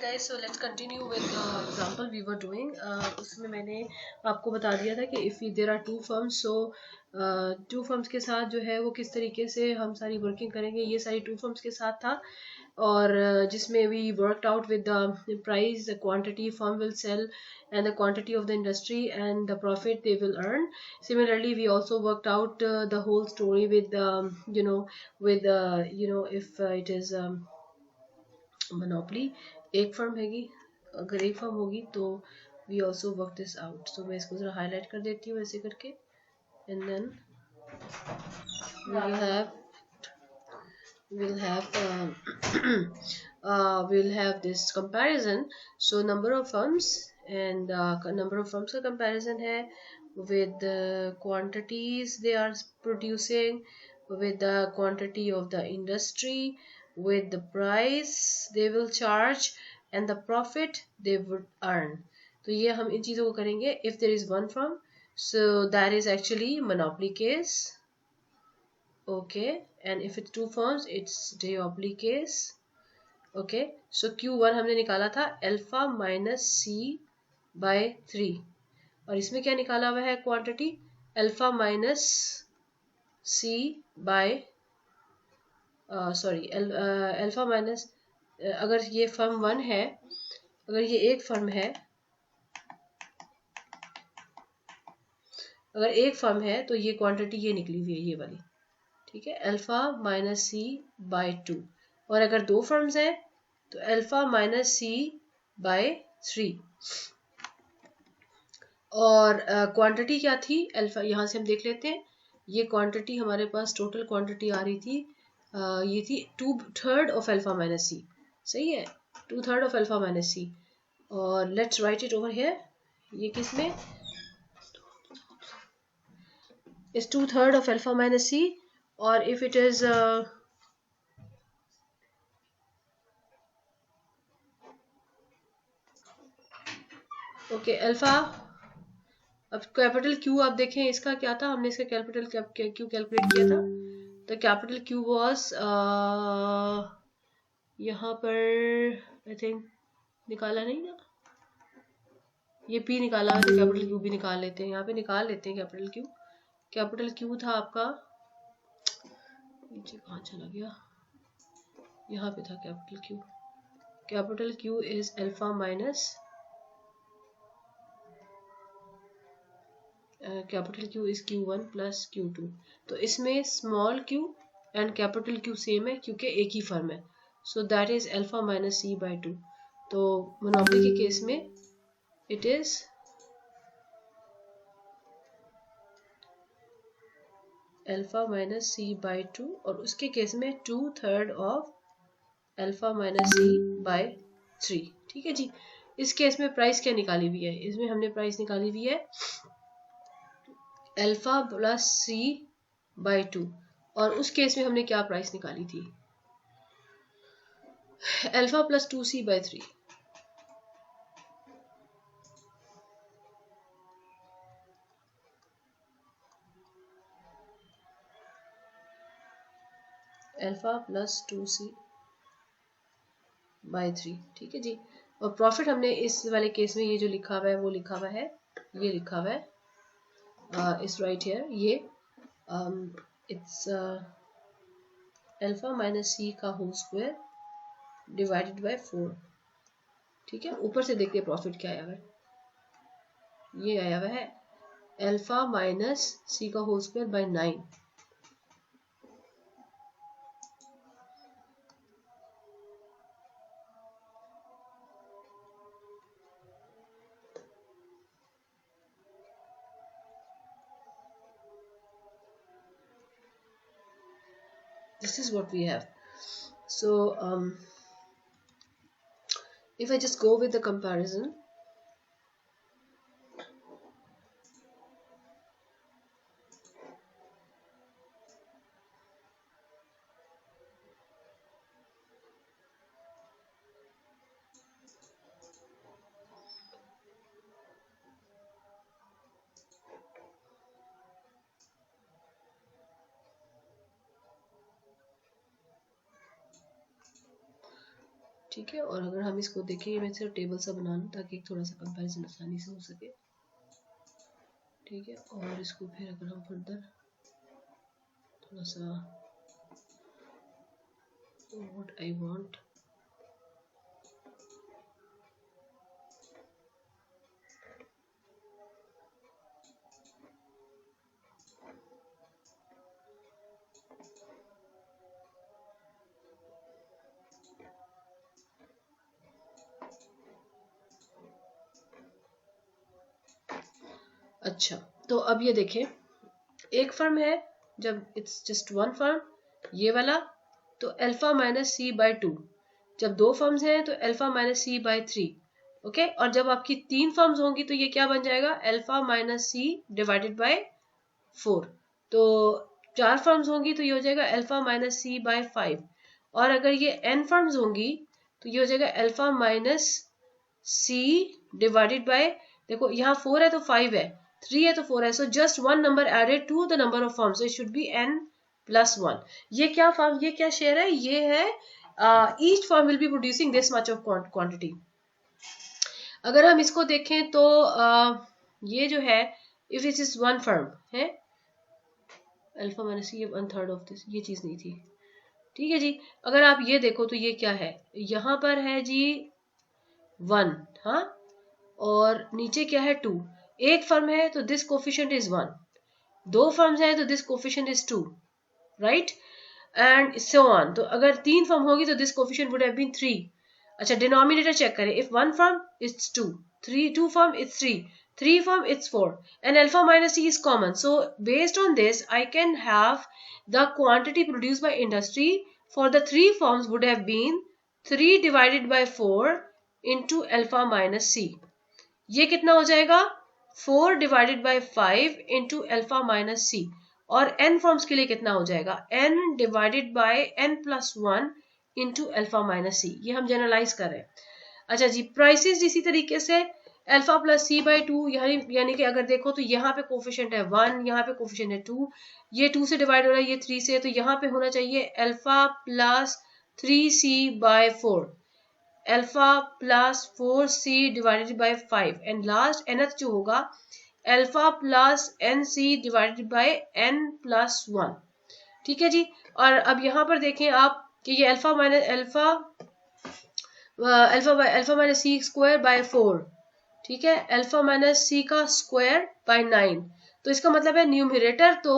guys, so let's continue with the example we were doing. उसमें मैंने आपको बता दिया था कि if there are two firms, so two firms के साथ जो है वो किस तरीके से हम सारी वर्किंग करेंगे, ये सारी two firms के साथ था. और जिसमें we worked out with the price, the quantity firm will sell, and the quantity of the industry and the profit they will earn. Similarly, we also worked out the whole story with if it is monopoly. एक firm हैगी, अगर एक firm होगी तो we also work this out. So मैं इसको जरा highlight कर देती हूँ ऐसे करके, and then we'll have this comparison. So number of firms, and number of firms का comparison है with the quantities they are producing, with the quantity of the industry, with the price they will charge, and the profit they would earn. तो ये हम इन चीज़ों को करेंगे. If there is one firm, so that is actually monopoly case. Okay, and if it's two firms, it's duopoly case. Okay, so Q1 हमने निकाला था alpha minus c by 3, और इसमें क्या निकाला हुआ है quantity alpha minus c by alpha minus, अगर ये फर्म वन है, अगर ये एक फर्म है, अगर एक फर्म है तो ये क्वांटिटी ये निकली हुई है ये वाली, ठीक है, अल्फा माइनस सी बाय 2. और अगर दो फर्म्स है तो अल्फा माइनस सी बाय 3. और क्वांटिटी क्या थी अल्फा, यहाँ से हम देख लेते हैं. ये क्वांटिटी हमारे पास टोटल क्वांटिटी आ रही थी, ये थी 2/3 ऑफ अल्फा माइनस सी. सही है, 2/3 ऑफ अल्फा माइनस सी. और let's write it over here. ये किस में is 2/3 of alpha minus c, or if it is okay alpha. अब कैपिटल क्यू आप देखें, इसका क्या था, हमने इसका कैपिटल क्यू कैलकुलेट किया था. तो कैपिटल क्यू वॉज यहाँ पर आई थिंक निकाला नहीं ना, ये पी निकाला है तो कैपिटल क्यू भी निकाल लेते हैं, यहाँ पे निकाल लेते हैं कैपिटल क्यू. कैपिटल क्यू था आपका, नीचे कहाँ चला गया, यहाँ पे था capital Q. Capital Q is alpha minus capital Q is Q1 plus Q2. तो इसमें small q and capital Q same है क्योंकि एक ही फर्म है. So that is alpha minus c by 2. तो मोनोपोली के केस में it is alpha minus c by 2, और उसके केस में 2/3 of alpha minus c by 3. ठीक है जी. इस केस में प्राइस क्या निकाली हुई है, इसमें हमने प्राइस निकाली हुई है अल्फा प्लस सी बाय 2, और उस केस में हमने क्या प्राइस निकाली थी alpha plus 2c by 3. Alpha plus 2c by 3. ठीक है जी. और प्रॉफिट हमने इस वाले केस में ये जो लिखा हुआ है वो लिखा हुआ है, ये लिखा हुआ है इस राइट हियर, ये इट्स अल्फा माइनस सी का होल स्क्वायर डिवाइडेड बाय 4. ठीक है, ऊपर से देखते हैं प्रॉफिट क्या आया हुआ है. ये आया हुआ है अल्फा माइनस सी का whole square by 9. This is what we have. So if I just go with the comparison, ठीक है। और अगर हम इसको देखें, मैं सिर्फ टेबल सा बना लूँ ताकि थोड़ा सा कंपैरिजन आसानी से हो सके। ठीक है, और इसको फिर अगर हम फर्दर थोड़ा सा व्हाट आई वांट, अच्छा तो अब ये देखें, एक फर्म है, जब इट्स जस्ट वन फर्म ये वाला, तो अल्फा माइनस सी बाय 2। जब दो फर्म्स हैं तो alpha minus c by 3। Okay, और जब आपकी 3 फर्म्स होंगी तो ये क्या बन जाएगा, alpha minus c divided by 4। तो 4 फर्म्स होंगी तो ये हो जाएगा अल्फा माइनस सी बाय 5। और अगर ये n फर्म्स होंगी तो ये हो जाएगा alpha minus c divided by, देखो यहाँ 4 है तो 5 है, 3 है तो 4 है, so just one number added to the number of firms, it should be n plus 1। ये क्या फर्म, ये क्या शेयर है, ये है each firm will be producing this much of quantity. अगर हम इसको देखें तो ये जो है, if it is one firm है, अल्फा माइनस ये 1/3 ऑफ दिस, ये चीज नहीं थी। ठीक है जी, अगर आप ये देखो तो ये क्या है, यहाँ पर है जी 1, हाँ, और नीचे क्या है 2। एक फर्म है तो दिस कोफिशिएंट इज 1, दो फर्म्स है तो this coefficient is 2, right, and so on. तो अगर 3 फर्म होगी तो this coefficient would have been 3। अच्छा, डिनोमिनेटर चेक करें, if one firm it's 2, 2 firm it's 3 firm it's 4, and alpha minus c is common. So based on this I can have the quantity produced by industry for the 3 firms would have been 3 divided by 4 into alpha minus c। ये कितना हो जाएगा, 4 divided by 5 into alpha minus C. और n firms के लिए कितना हो जाएगा, n divided by n plus 1 into alpha minus C. ये हम जनरलाइज कर रहे हैं। अच्छा जी, प्राइसेस इसी तरीके से अल्फा प्लस सी बाई 2, यानी कि अगर देखो तो यहाँ पे कोफिशिएंट है 1, यहाँ पे कोफिशिएंट है 2, ये 2 से डिवाइड हो रहा है, ये 3 से, तो यहाँ पे होना चाहिए alpha plus 3c by 4, alpha plus 4c divided by 5, and last nth जो होगा alpha plus nc divided by n plus 1। ठीक है जी, और अब यहाँ पर देखें आप कि ये alpha minus c square by 4, ठीक है, अल्फा माइनस सी का स्क्वायर बाय 9। तो इसका मतलब है न्यूमरेटर तो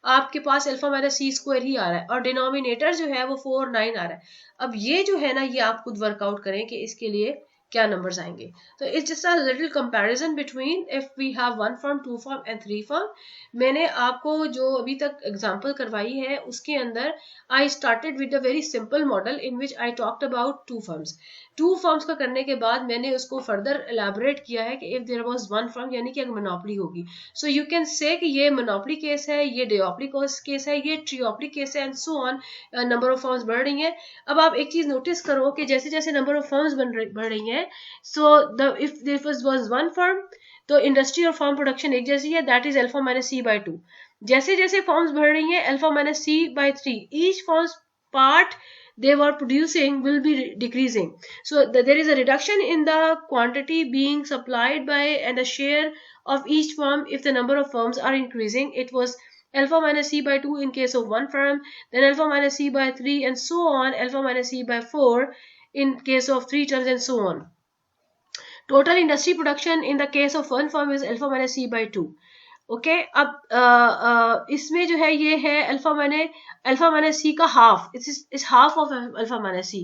आपके पास अल्फा माइनस सी स्क्वायर ही आ रहा है, और डिनोमिनेटर जो है वो 4 9 आ रहा है। अब ये जो है ना, ये आप खुद वर्कआउट करें कि इसके लिए क्या नंबर्स आएंगे। तो it's just a little comparison between if we have 1 firm, 2 firm and 3 firm. मैंने आपको जो अभी तक एग्जांपल करवाई है उसके अंदर I started with a very simple model in which I talked about 2 firms. 2 firms का करने के बाद मैंने उसको फर्दर एलैबोरेट किया है कि इफ देयर वाज 1 फर्म, यानी कि अगर मोनोपोली होगी, सो यू कैन से कि ये मोनोपोली केस है, ये डिओपोली केस है, ये ट्रिओपोली केस है, and so on. Number of firms बढ़ रही हैं। अब आप एक चीज नोटिस करो कि जैसे जैसे नंबर ऑफ फर्म्स बढ़ रही हैं, so the if this was 1 firm तो इंडस्ट्री और फार्म प्रोडक्शन एक जैसी है, that is alpha minus c by 2। जैसे जैसे फर्म्स बढ़ रही हैं, alpha minus c by 3, each firms part they were producing will be decreasing. So there is a reduction in the quantity being supplied by and the share of each firm if the number of firms are increasing. It was alpha minus c by 2 in case of one firm, then alpha minus c by 3, and so on, alpha minus c by 4 in case of 3 terms, and so on. Total industry production in the case of one firm is alpha minus c by 2. Okay, अब इसमें जो है ये है alpha minus सी का half, it's half of alpha minus C,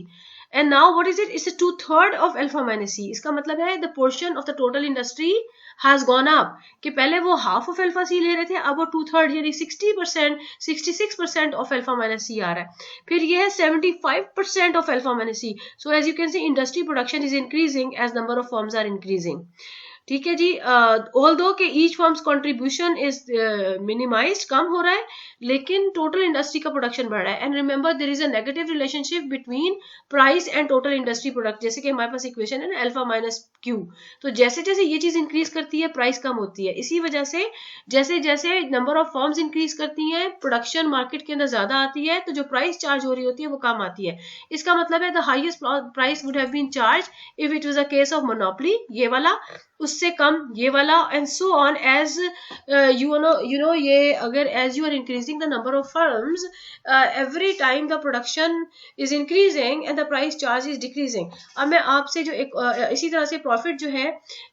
and now what is it, it's 2/3 of alpha minus C. इसका मतलब है the portion of the total industry has gone up, कि पहले वो हाफ ऑफ अल्फा सी ले रहे थे, अब वो 2/3 यानी 60%, 66% ऑफ अल्फा माइनस सी आ रहा है। फिर ये है 75% of alpha minus C. So as you can see industry production is increasing as number of firms are increasing. ठीक है जी। ऑल दो के each firms contribution is minimised, कम हो रहा है, लेकिन टोटल इंडस्ट्री का प्रोडक्शन बढ़ रहा है। And remember there is a negative relationship between price and total industry product, जैसे कि हमारे पास इक्वेशन है ना अल्फा माइनस क्यू। तो जैसे जैसे ये चीज इंक्रीज करती है प्राइस कम होती है, इसी वजह से जैसे जैसे नंबर ऑफ फर्म्स इंक्रीज करती हैं, प्रोडक्शन मार्केट के अंदर ज्यादा आती है, तो जो प्राइस चार्ज हो रही होती है वो कम आती है। इसका मतलब है the highest price would have been charge if it was a case of monopoly, ये वाला, उससे कम ये वाला, and so on as you know ये अगर as you are increasing the number of firms, every time the production is increasing and the price charge is decreasing. अब मैं आपसे जो एक इसी तरह से प्रॉफिट जो है,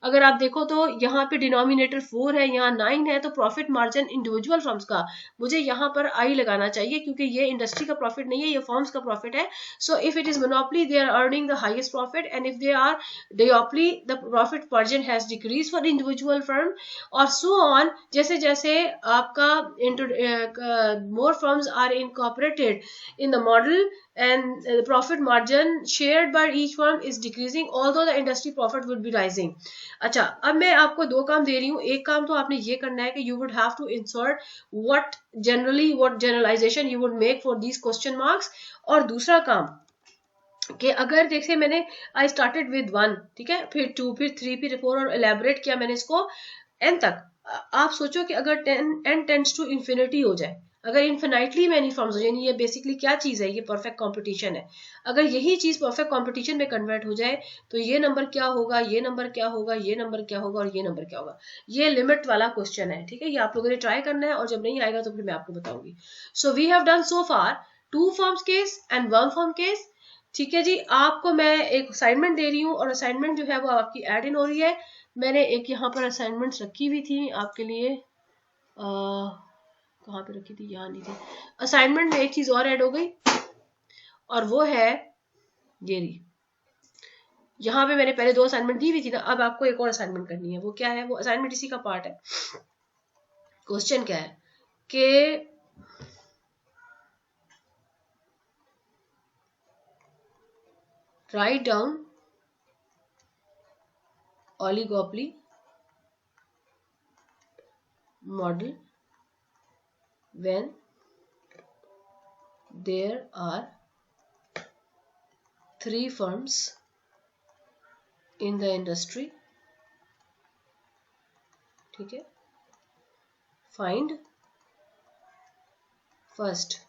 अगर आप देखो तो यहाँ पे डिनोमिनेटर 4 है, यहाँ 9 है, तो प्रॉफिट मार्जिन इंडिविजुअल फर्म्स का मुझे यहाँ पर आई लगाना चाहिए, क्योंकि ये इंडस्ट्री का प्रॉफिट नहीं है, ये फर्म्स का प्रॉफिट है। So if it is monopoly they are earning the highest profit, and if they are duopoly the profit margin has decreased for individual firm, और so on, जैसे जैसे आपका more firms are incorporated in the model, and the profit margin shared by each firm is decreasing although the industry profit would be rising. अच्छा, अब मैं आपको दो काम दे रही हूँ। एक काम तो आपने ये करना है कि you would have to insert what generalization you would make for these question marks, और दूसरा काम कि अगर जैसे मैंने आई स्टार्टेड विद 1, ठीक है, फिर 2, फिर 3, फिर 4, और एलैबोरेट किया मैंने इसको n तक। आप सोचो कि अगर n टेंड्स टू इंफिनिटी हो जाए, अगर इन्फिनाइटली मैनी फॉर्म्स हो जाए, ये बेसिकली क्या चीज है, ये परफेक्ट कंपटीशन है। अगर यही चीज परफेक्ट कंपटीशन में कन्वर्ट हो जाए, तो ये नंबर क्या होगा, ये नंबर क्या होगा, ये नंबर क्या होगा, और ये नंबर क्या होगा। ये लिमिट वाला क्वेश्चन है, ठीक है, ये आप लोगों ने ट्राई करना है, और जब नहीं आएगा तो फिर मैं आपको बताऊंगी। So we have done so far 2 firms case and 1 firm case. ठीक है जी, आपको मैं एक असाइनमेंट दे रही हूँ, और असाइनमेंट जो है वो आपकी ऐड इन हो रही है। मैंने एक यहाँ पर असाइनमेंट्स रखी हुई थी आपके लिए, कहाँ पे रखी थी, यहाँ नहीं थी। असाइनमेंट में एक चीज और ऐड हो गई, और वो है ये रही। यहाँ पे मैंने पहले 2 असाइनमेंट दी हुई थी ना, अब आपको एक और असाइनमेंट करनी है। वो क्या है, वो असाइनमेंट इसी का पार्ट है। क्वेश्चन क्या है कि write down oligopoly model when there are 3 firms in the industry, ठीक है। find first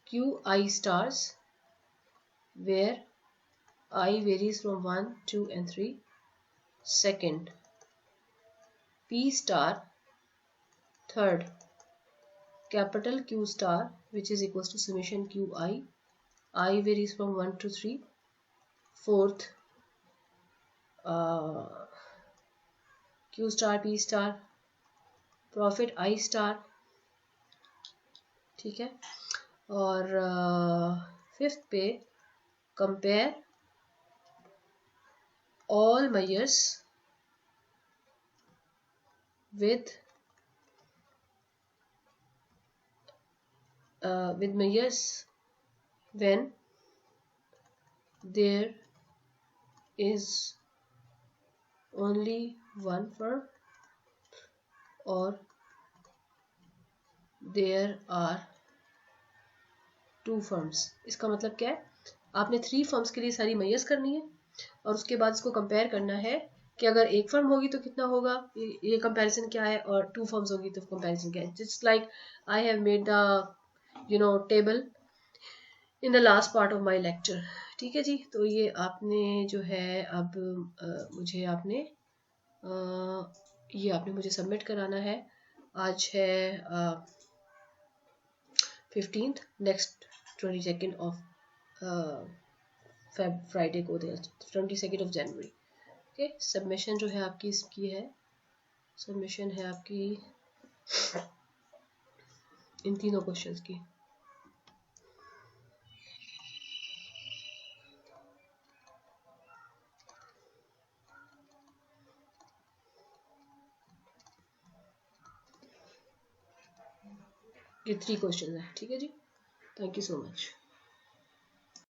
QI stars where I varies from 1, 2 and 3. Second, P star. Third, capital Q star, which is equals to summation QI. I varies from 1 to 3. Fourth, Q star, P star, profit I star, ठीक है। और fifth पे compare all measures with measures when there is only one firm or there are 2 firms। इसका मतलब क्या है, आपने 3 firms के लिए सारी मेजर्स करनी है, और उसके बाद इसको कंपेयर करना है कि अगर एक फर्म होगी तो कितना होगा, ये कंपैरिजन क्या है, और 2 फर्म्स होगी तो कंपैरिजन क्या है। Just like I have made the table in the last part of my lecture, ठीक है जी। तो ये आपने जो है अब मुझे आपने ये आपने मुझे सबमिट कराना है। आज है 15th, next 22nd of Friday को, 22nd of January. Okay, submission जो है आपकी इसकी है, सबमिशन है आपकी इन तीनों क्वेश्चंस की। ये 3 क्वेश्चन है, ठीक है जी। Thank you so much.